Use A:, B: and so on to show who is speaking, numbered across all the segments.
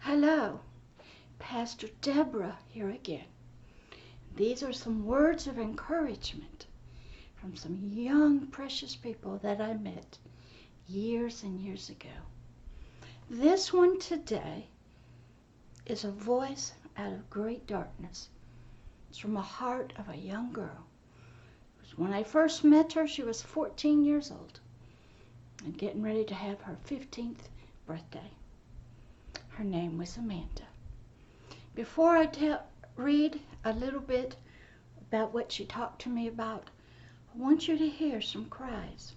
A: Hello, Pastor Deborah here again. These are some words of encouragement from some young, precious people that I met years and years ago. This one today is a voice out of great darkness. It's from the heart of a young girl. When I first met her, she was 14 years old and getting ready to have her 15th birthday. Her name was Amanda. Before I read a little bit about what she talked to me about, I want you to hear some cries.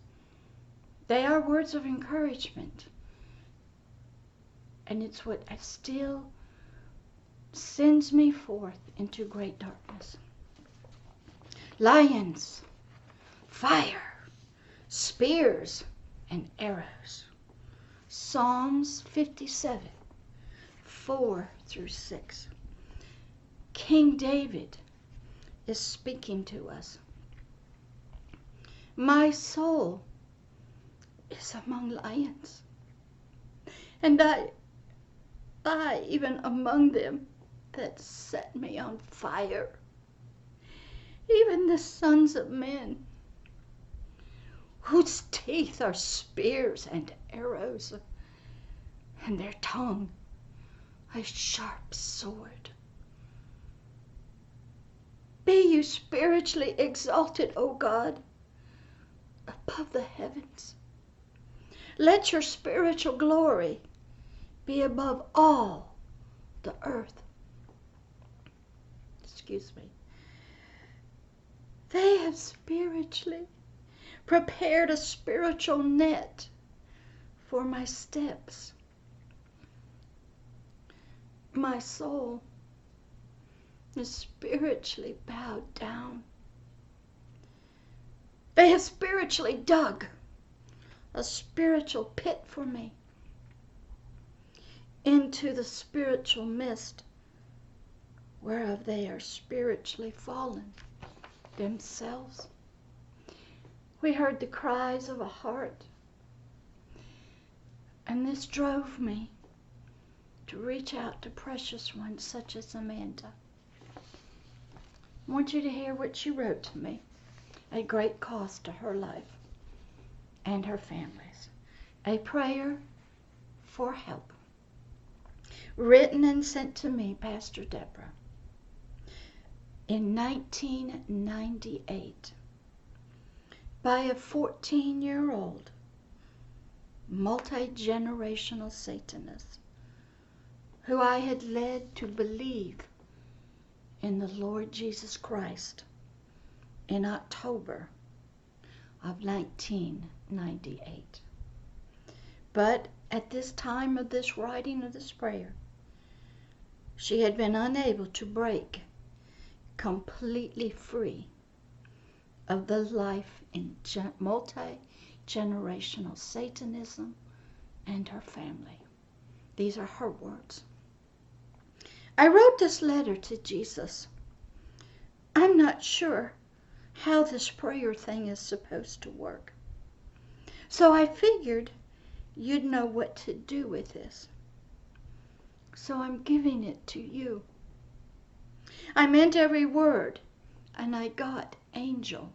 A: They are words of encouragement, and it's what still sends me forth into great darkness. Lions, fire, spears, and arrows. Psalms 57, 4 through 6. King David is speaking to us. My soul is among lions, and I even among them that set me on fire, even the sons of men, whose teeth are spears and arrows, and their tongue a sharp sword. Be you spiritually exalted, O God, above the heavens. Let your spiritual glory be above all the earth. Excuse me. They have spiritually prepared a spiritual net for my steps. My soul is spiritually bowed down. They have spiritually dug a spiritual pit for me into the spiritual mist whereof they are spiritually fallen themselves. We heard the cries of a heart, and this drove me to reach out to precious ones such as Amanda. I want you to hear what she wrote to me at great cost to her life and her family's. A prayer for help. Written and sent to me, Pastor Deborah, in 1998 by a 14-year-old multi-generational Satanist who I had led to believe in the Lord Jesus Christ in October of 1998. But at this time of this writing of this prayer, she had been unable to break completely free of the life in multi-generational Satanism and her family. These are her words. I wrote this letter to Jesus. I'm not sure how this prayer thing is supposed to work. So I figured you'd know what to do with this. So I'm giving it to you. I meant every word, and I got Angel,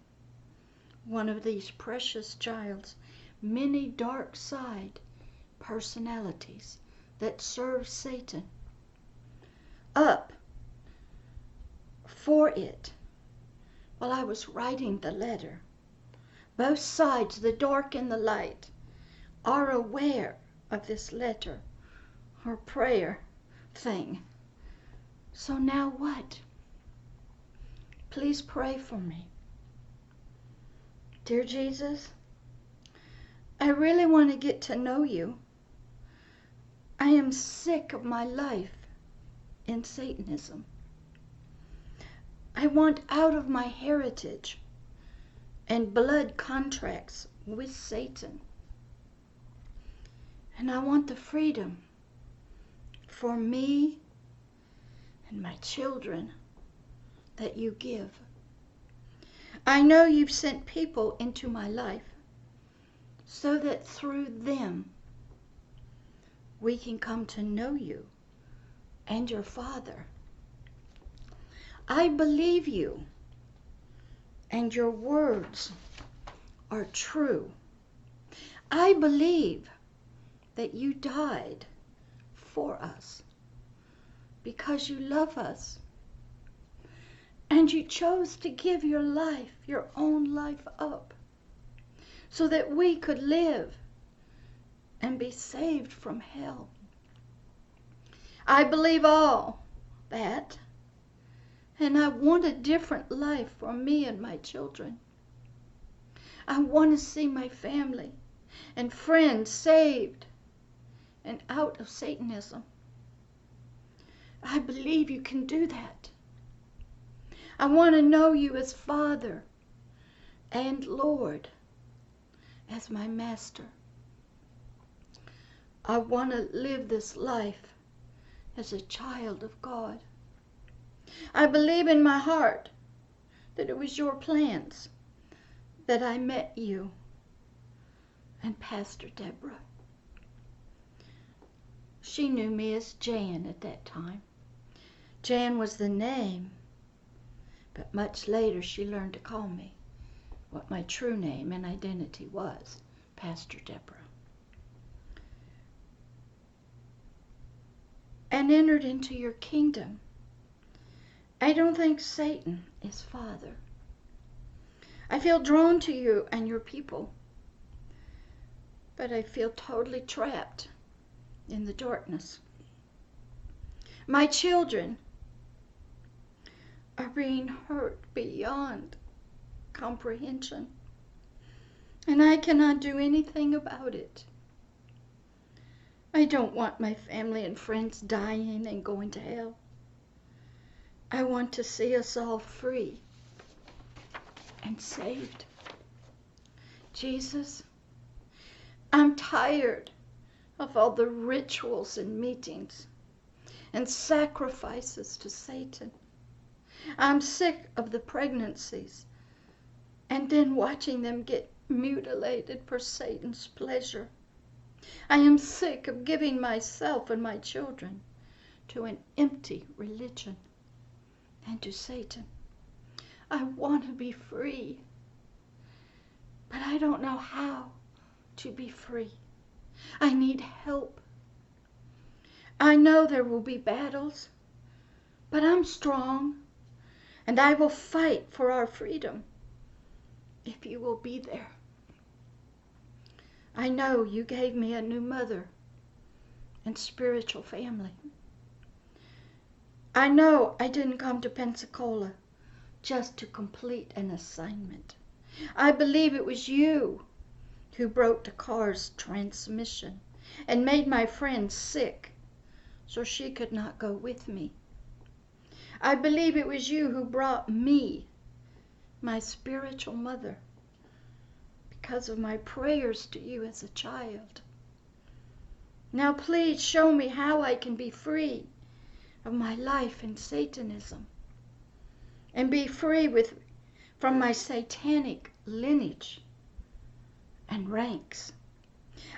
A: one of these precious child's many dark side personalities that serve Satan, up for it while I was writing the letter. Both sides, the dark and the light, are aware of this letter or prayer thing. So now what? Please pray for me. Dear Jesus, I really want to get to know you. I am sick of my life in Satanism. I want out of my heritage and blood contracts with Satan. And I want the freedom for me and my children that you give. I know you've sent people into my life so that through them we can come to know you and your Father. I believe you, and your words are true. I believe that you died for us because you love us, and you chose to give your life, your own life up, so that we could live and be saved from hell. I believe all that, and I want a different life for me and my children. I want to see my family and friends saved and out of Satanism. I believe you can do that. I want to know you as Father and Lord, as my Master. I want to live this life as a child of God. I believe in my heart that it was your plans that I met you and Pastor Deborah. She knew me as Jan at that time. Jan was the name, but much later she learned to call me what my true name and identity was, Pastor Deborah. And entered into your kingdom. I don't think Satan is Father. I feel drawn to you and your people, but I feel totally trapped in the darkness. My children are being hurt beyond comprehension, and I cannot do anything about it. I don't want my family and friends dying and going to hell. I want to see us all free and saved. Jesus, I'm tired of all the rituals and meetings and sacrifices to Satan. I'm sick of the pregnancies and then watching them get mutilated for Satan's pleasure. I am sick of giving myself and my children to an empty religion and to Satan. I want to be free, but I don't know how to be free. I need help. I know there will be battles, but I'm strong, and I will fight for our freedom if you will be there. I know you gave me a new mother and spiritual family. I know I didn't come to Pensacola just to complete an assignment. I believe it was you who broke the car's transmission and made my friend sick so she could not go with me. I believe it was you who brought me my spiritual mother because of my prayers to you as a child. Now please show me how I can be free of my life in Satanism and be free from my satanic lineage and ranks.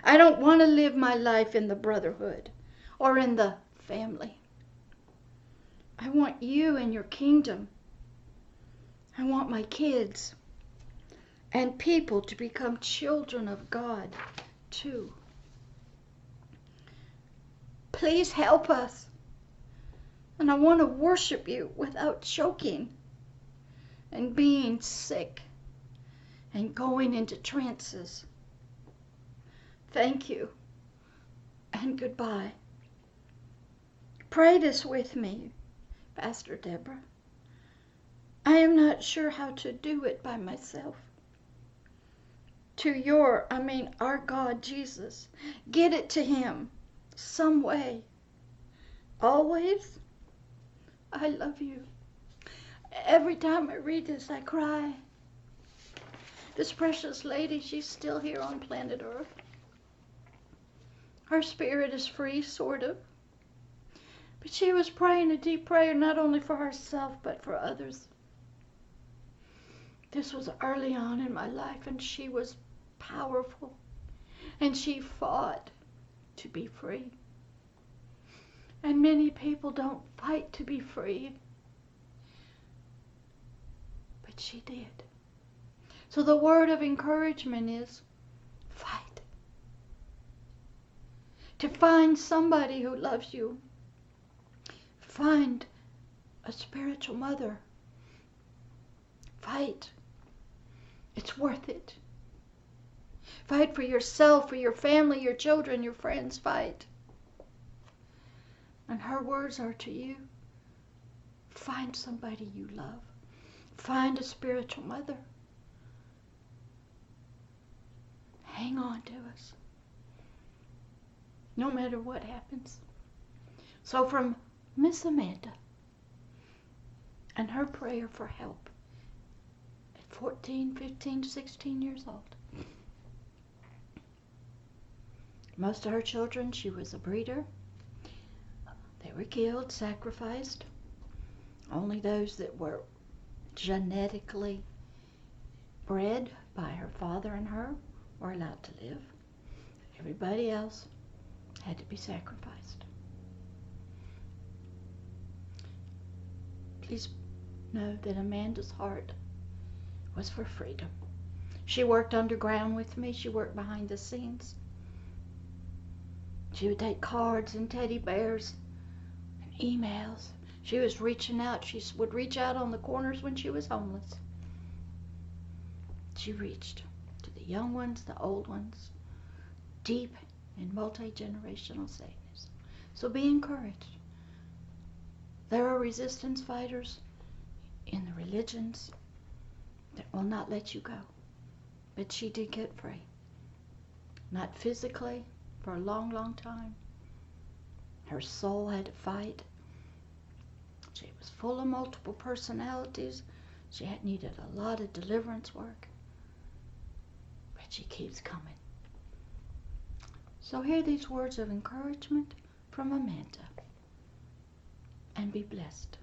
A: I don't want to live my life in the brotherhood or in the family. I want you and your kingdom. I want my kids and people to become children of God too. Please help us. And I want to worship you without choking and being sick and going into trances. Thank you and goodbye. Pray this with me, Pastor Deborah. I am not sure how to do it by myself. Our God Jesus, get it to him some way. Always, I love you. Every time I read this, I cry. This precious lady, she's still here on planet Earth. Her spirit is free, sort of. But she was praying a deep prayer not only for herself, but for others. This was early on in my life, and she was powerful. And she fought to be free. And many people don't fight to be free. But she did. So the word of encouragement is fight. To find somebody who loves you. Find a spiritual mother. Fight. It's worth it. Fight for yourself, for your family, your children, your friends. Fight. And her words are to you. Find somebody you love. Find a spiritual mother. Hang on to us. No matter what happens. So from Miss Amanda and her prayer for help at 14, 15, 16 years old. Most of her children, she was a breeder. They were killed, sacrificed. Only those that were genetically bred by her father and her were allowed to live. Everybody else had to be sacrificed. Please know that Amanda's heart was for freedom. She worked underground with me. She worked behind the scenes. She would take cards and teddy bears and emails. She was reaching out. She would reach out on the corners when she was homeless. She reached to the young ones, the old ones, deep in multi-generational Satanism. So be encouraged. There are resistance fighters in the religions that will not let you go. But she did get free. Not physically, for a long, long time. Her soul had to fight. She was full of multiple personalities. She had needed a lot of deliverance work. But she keeps coming. So hear these words of encouragement from Amanda. And be blessed.